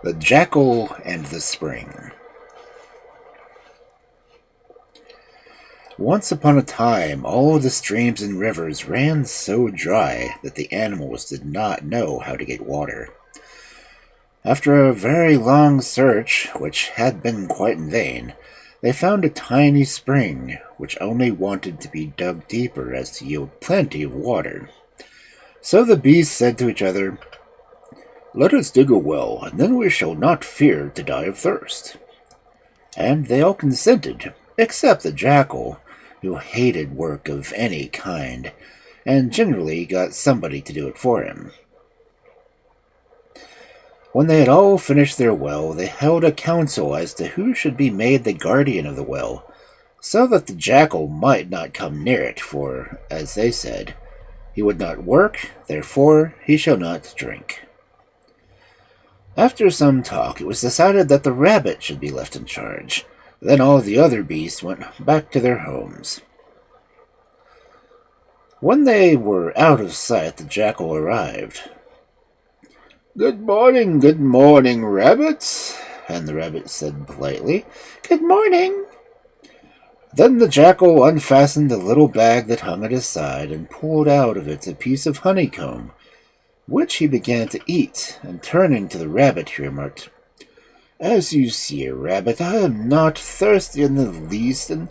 The Jackal and the Spring. Once upon a time, all the streams and rivers ran so dry that the animals did not know how to get water. After a very long search, which had been quite in vain, they found a tiny spring, which only wanted to be dug deeper as to yield plenty of water. So the beasts said to each other, "Let us dig a well, and then we shall not fear to die of thirst." And they all consented, except the Jackal, who hated work of any kind, and generally got somebody to do it for him. When they had all finished their well, they held a council as to who should be made the guardian of the well, so that the Jackal might not come near it, for, as they said, he would not work, therefore he shall not drink. After some talk, it was decided that the rabbit should be left in charge. Then all the other beasts went back to their homes. When they were out of sight, the Jackal arrived. Good morning, rabbits," and the rabbit said politely, "Good morning." Then the Jackal unfastened the little bag that hung at his side and pulled out of it a piece of honeycomb, which he began to eat, and turning to the rabbit, he remarked, "As you see, rabbit, I am not thirsty in the least, and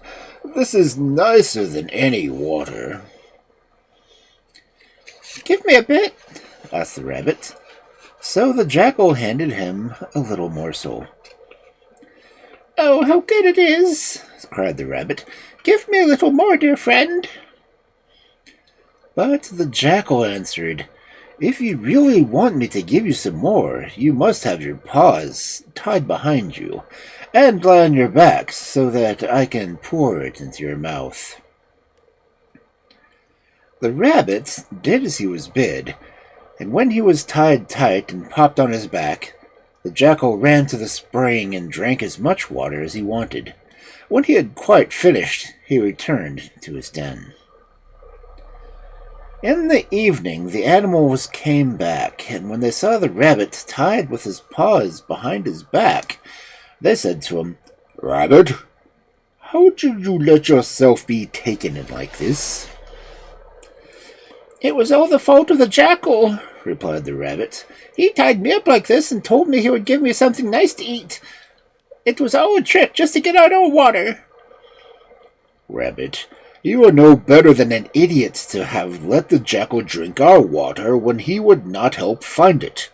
this is nicer than any water." "Give me a bit," asked the rabbit. So the Jackal handed him a little morsel. "Oh, how good it is!" cried the rabbit. "Give me a little more, dear friend." But the Jackal answered, "If you really want me to give you some more, you must have your paws tied behind you, and lie on your back so that I can pour it into your mouth." The rabbit did as he was bid, and when he was tied tight and popped on his back, the Jackal ran to the spring and drank as much water as he wanted. When he had quite finished, he returned to his den. In the evening, the animals came back, and when they saw the rabbit tied with his paws behind his back, they said to him, "Rabbit, how did you let yourself be taken in like this?" "It was all the fault of the Jackal," replied the rabbit. "He tied me up like this and told me he would give me something nice to eat. It was all a trick just to get out our water." "Rabbit, you are no better than an idiot to have let the Jackal drink our water when he would not help find it.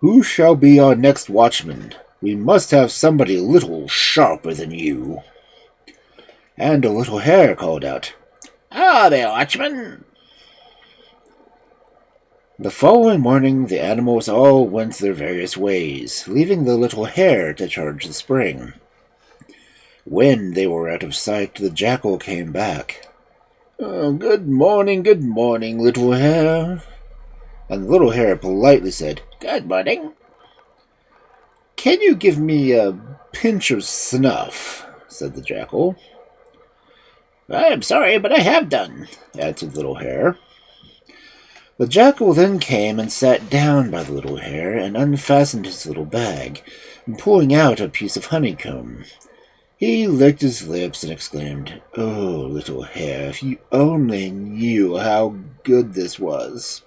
Who shall be our next watchman? We must have somebody a little sharper than you." And a little hare called out, "I'll be watchman." The following morning, the animals all went their various ways, leaving the little hare to charge the spring. When they were out of sight, the Jackal came back. Good morning, little hare." And the little hare politely said, "Good morning." "Can you give me a pinch of snuff?" said the Jackal. "I am sorry, but I have done," answered the little hare. The Jackal then came and sat down by the little hare and unfastened his little bag, pulling out a piece of honeycomb. He licked his lips and exclaimed, "Oh, little hare, if you only knew how good this was."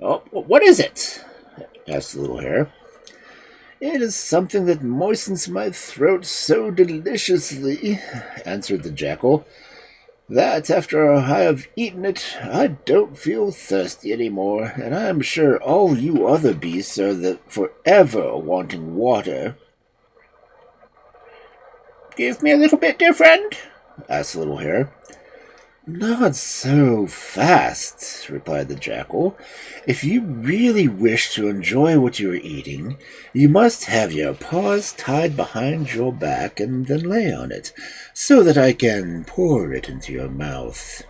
"Oh, what is it?" asked the little hare. "It is something that moistens my throat so deliciously," answered the Jackal, "that after I have eaten it, I don't feel thirsty any more, and I am sure all you other beasts are forever wanting water." "Give me a little bit, dear friend," asked the little hare. "Not so fast," replied the Jackal. "If you really wish to enjoy what you are eating, you must have your paws tied behind your back and then lay on it, so that I can pour it into your mouth."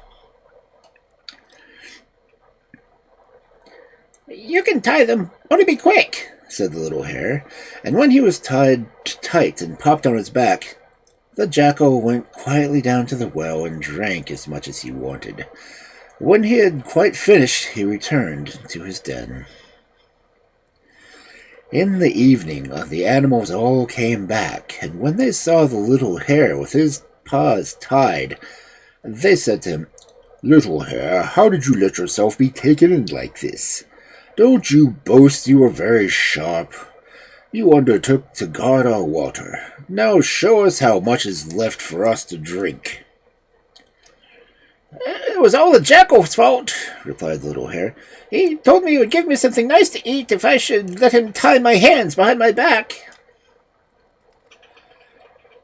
"You can tie them, only be quick," said the little hare, and when he was tied tight and popped on his back, the Jackal went quietly down to the well and drank as much as he wanted. When he had quite finished, he returned to his den. In the evening, the animals all came back, and when they saw the little hare with his paws tied, they said to him, "Little hare, how did you let yourself be taken in like this? Don't you boast you were very sharp? You undertook to guard our water. Now show us how much is left for us to drink." "It was all the Jackal's fault," replied the little hare. "He told me he would give me something nice to eat if I should let him tie my hands behind my back."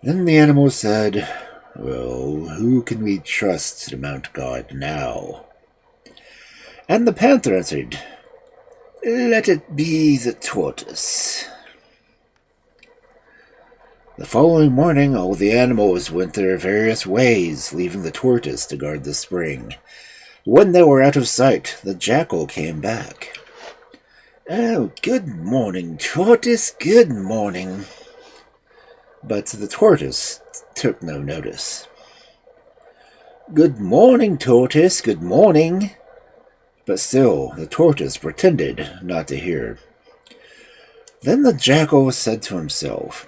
Then the animals said, "Well, who can we trust to mount guard now?" And the panther answered, "Let it be the tortoise." The following morning, all the animals went their various ways, leaving the tortoise to guard the spring. When they were out of sight, the jackal came back. "Oh, good morning, tortoise, good morning." But the tortoise took no notice. "Good morning, tortoise, good morning." But still, the tortoise pretended not to hear. Then the jackal said to himself,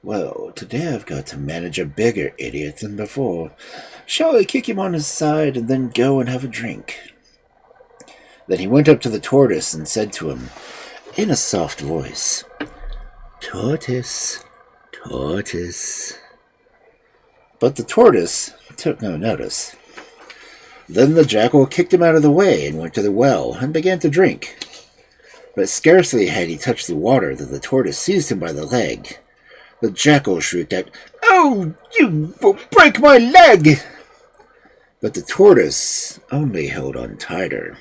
"Well, today I've got to manage a bigger idiot than before. Shall I kick him on his side and then go and have a drink?" Then he went up to the tortoise and said to him, in a soft voice, "Tortoise, tortoise." But the tortoise took no notice. Then the jackal kicked him out of the way and went to the well and began to drink. But scarcely had he touched the water that the tortoise seized him by the leg. The jackal shrieked out, "Oh, you will break my leg!" But the tortoise only held on tighter.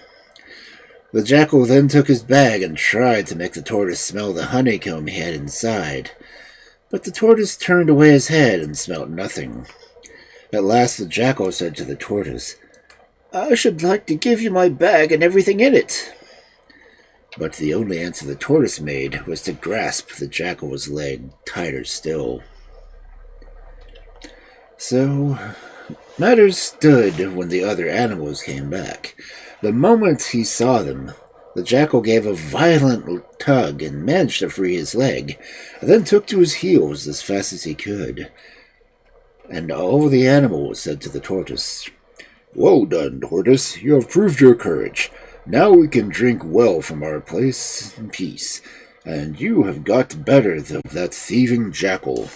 The jackal then took his bag and tried to make the tortoise smell the honeycomb he had inside. But the tortoise turned away his head and smelt nothing. At last the jackal said to the tortoise, "I should like to give you my bag and everything in it." But the only answer the tortoise made was to grasp the jackal's leg tighter still. So matters stood when the other animals came back. The moment he saw them, the jackal gave a violent tug and managed to free his leg, and then took to his heels as fast as he could. And all the animals said to the tortoise, "Well done, tortoise, you have proved your courage. Now we can drink well from our place in peace, and you have got better of that thieving jackal."